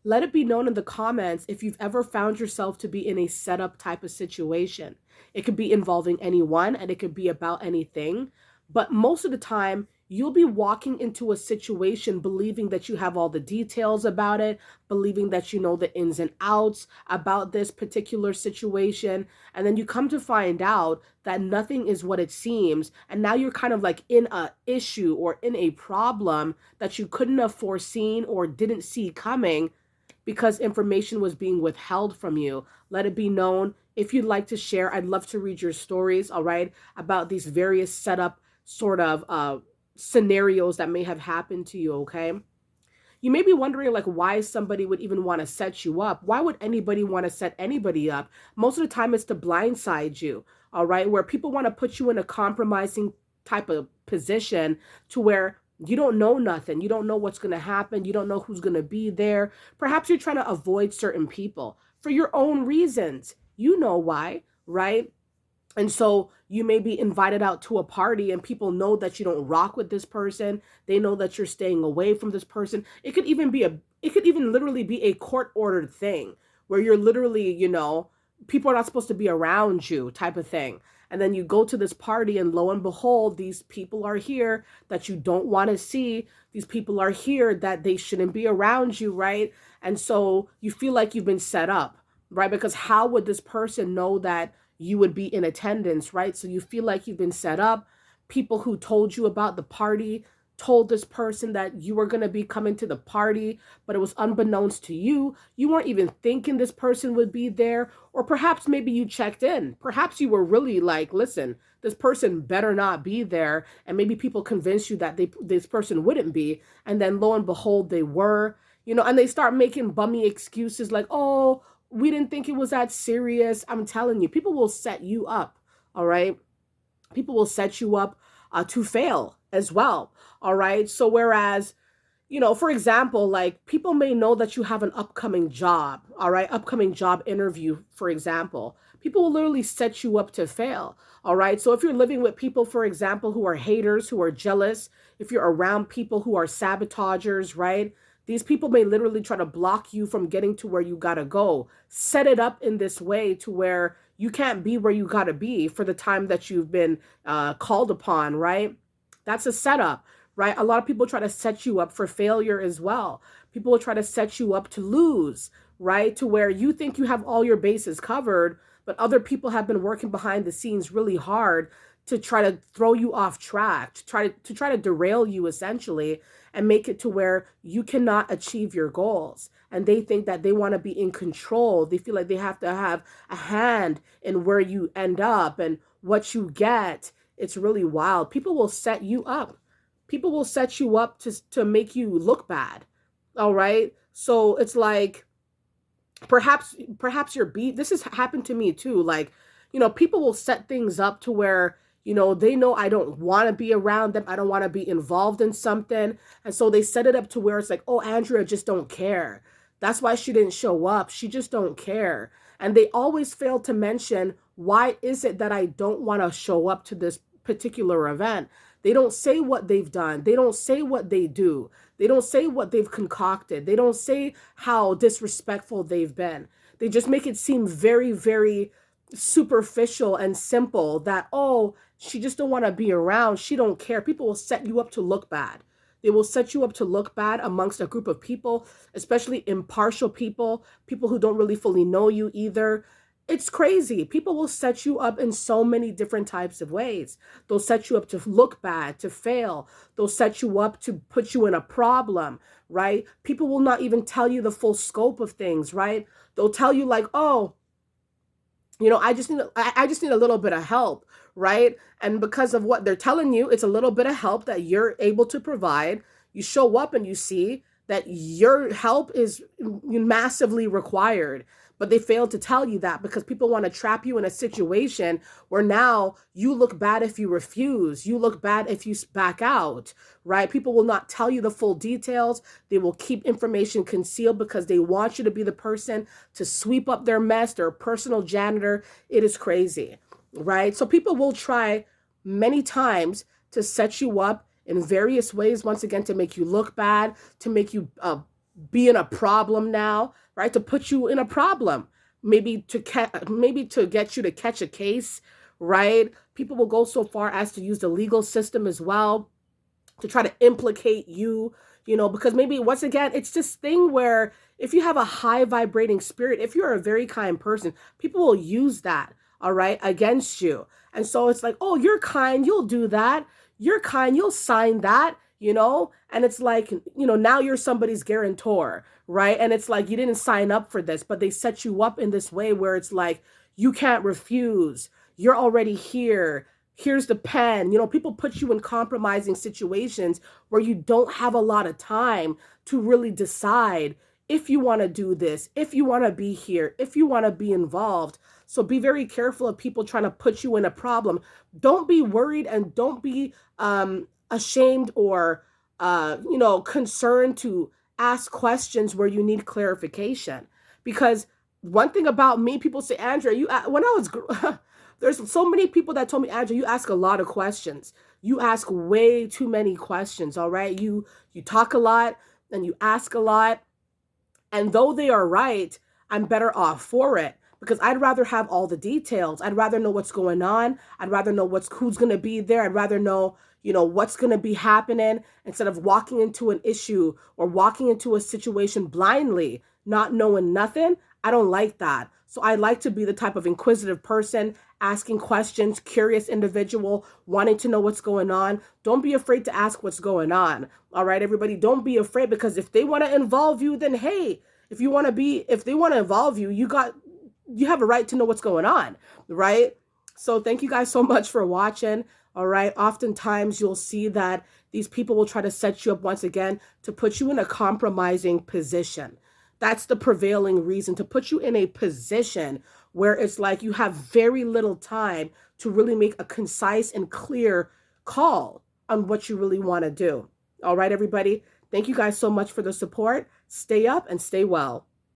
Let it be known in the comments if you've ever found yourself to be in a setup type of situation. It could be involving anyone and it could be about anything. But most of the time, you'll be walking into a situation believing that you have all the details about it, believing that you know the ins and outs about this particular situation. And then you come to find out that nothing is what it seems. And now you're kind of like in a issue or in a problem that you couldn't have foreseen or didn't see coming because information was being withheld from you. Let it be known. If you'd like to share, I'd love to read your stories, all right, about these various setup sort of scenarios that may have happened to you, okay? You may be wondering like why somebody would even want to set you up. Why would anybody want to set anybody up? Most of the time it's to blindside you, all right? Where people want to put you in a compromising type of position to where you don't know nothing. You don't know what's going to happen. You don't know who's going to be there. Perhaps you're trying to avoid certain people for your own reasons. You know why, right? And so you may be invited out to a party and people know that you don't rock with this person. They know that you're staying away from this person. It could even literally be a court ordered thing where you're literally, people are not supposed to be around you type of thing. And then you go to this party and lo and behold, these people are here that you don't want to see. These people are here that they shouldn't be around you, right? And so you feel like you've been set up, right? Because how would this person know that you would be in attendance, right? So you feel like you've been set up. People who told you about the party told this person that you were going to be coming to the party, but it was unbeknownst to you. You weren't even thinking this person would be there. Or perhaps maybe you checked in. Perhaps you were really like, listen, this person better not be there. And maybe people convinced you that this person wouldn't be. And then lo and behold, they were. And they start making bummy excuses like, oh, we didn't think it was that serious. I'm telling you, people will set you up, all right? People will set you up to fail as well, all right? So whereas, for example, like people may know that you have an upcoming job, all right? Upcoming job interview, for example. People will literally set you up to fail, all right? So if you're living with people, for example, who are haters, who are jealous, if you're around people who are sabotagers, right? These people may literally try to block you from getting to where you gotta go. Set it up in this way to where you can't be where you gotta be for the time that you've been called upon, right? That's a setup, right? A lot of people try to set you up for failure as well. People will try to set you up to lose, right? To where you think you have all your bases covered, but other people have been working behind the scenes really hard to try to throw you off track, to try to derail you essentially and make it to where you cannot achieve your goals. And they think that they want to be in control. They feel like they have to have a hand in where you end up and what you get. It's really wild. People will set you up. People will set you up to make you look bad. All right? So it's like perhaps you're beat. This has happened to me too. Like, people will set things up to where they know I don't want to be around them. I don't want to be involved in something. And so they set it up to where it's like, oh, Andrea just don't care. That's why she didn't show up. She just don't care. And they always fail to mention, why is it that I don't want to show up to this particular event? They don't say what they've done. They don't say what they do. They don't say what they've concocted. They don't say how disrespectful they've been. They just make it seem very, very superficial and simple that, oh, she just don't want to be around. She don't care. People will set you up to look bad. They will set you up to look bad amongst a group of people, especially impartial people, people who don't really fully know you either. It's crazy. People will set you up in so many different types of ways. They'll set you up to look bad, to fail. They'll set you up to put you in a problem, right? People will not even tell you the full scope of things, right? They'll tell you like, oh, I just need a little bit of help, right? And because of what they're telling you, it's a little bit of help that you're able to provide. You show up and you see that your help is massively required, but they fail to tell you that because people want to trap you in a situation where now you look bad if you refuse, you look bad if you back out, right? People will not tell you the full details. They will keep information concealed because they want you to be the person to sweep up their mess, their personal janitor. It is crazy, right? So people will try many times to set you up in various ways, once again, to make you look bad, to make you be in a problem now, right? To put you in a problem, maybe to get you to catch a case, right? People will go so far as to use the legal system as well to try to implicate you, because maybe once again, it's this thing where if you have a high vibrating spirit, if you're a very kind person, people will use that, all right, against you. And so it's like, oh, you're kind, you'll do that. You're kind, you'll sign that, and it's like, now you're somebody's guarantor, right? And it's like you didn't sign up for this, but they set you up in this way where it's like you can't refuse. You're already here. Here's the pen. People put you in compromising situations where you don't have a lot of time to really decide if you want to do this, if you want to be here, if you want to be involved. So be very careful of people trying to put you in a problem. Don't be worried and don't be ashamed or concerned to ask questions where you need clarification. Because one thing about me, people say, Andrea, when I was there's so many people that told me, Andrea, you ask a lot of questions. You ask way too many questions, all right? You talk a lot and you ask a lot. And though they are right, I'm better off for it because I'd rather have all the details. I'd rather know what's going on. I'd rather know who's going to be there. I'd rather know, what's going to be happening instead of walking into an issue or walking into a situation blindly, not knowing nothing. I don't like that. So I like to be the type of inquisitive person, asking questions, curious individual, wanting to know what's going on. Don't be afraid to ask what's going on. All right, everybody, don't be afraid because if they want to involve you, then hey, if they want to involve you, you have a right to know what's going on, right? So thank you guys so much for watching. All right. Oftentimes you'll see that these people will try to set you up once again to put you in a compromising position. That's the prevailing reason, to put you in a position where it's like you have very little time to really make a concise and clear call on what you really want to do. All right, everybody. Thank you guys so much for the support. Stay up and stay well.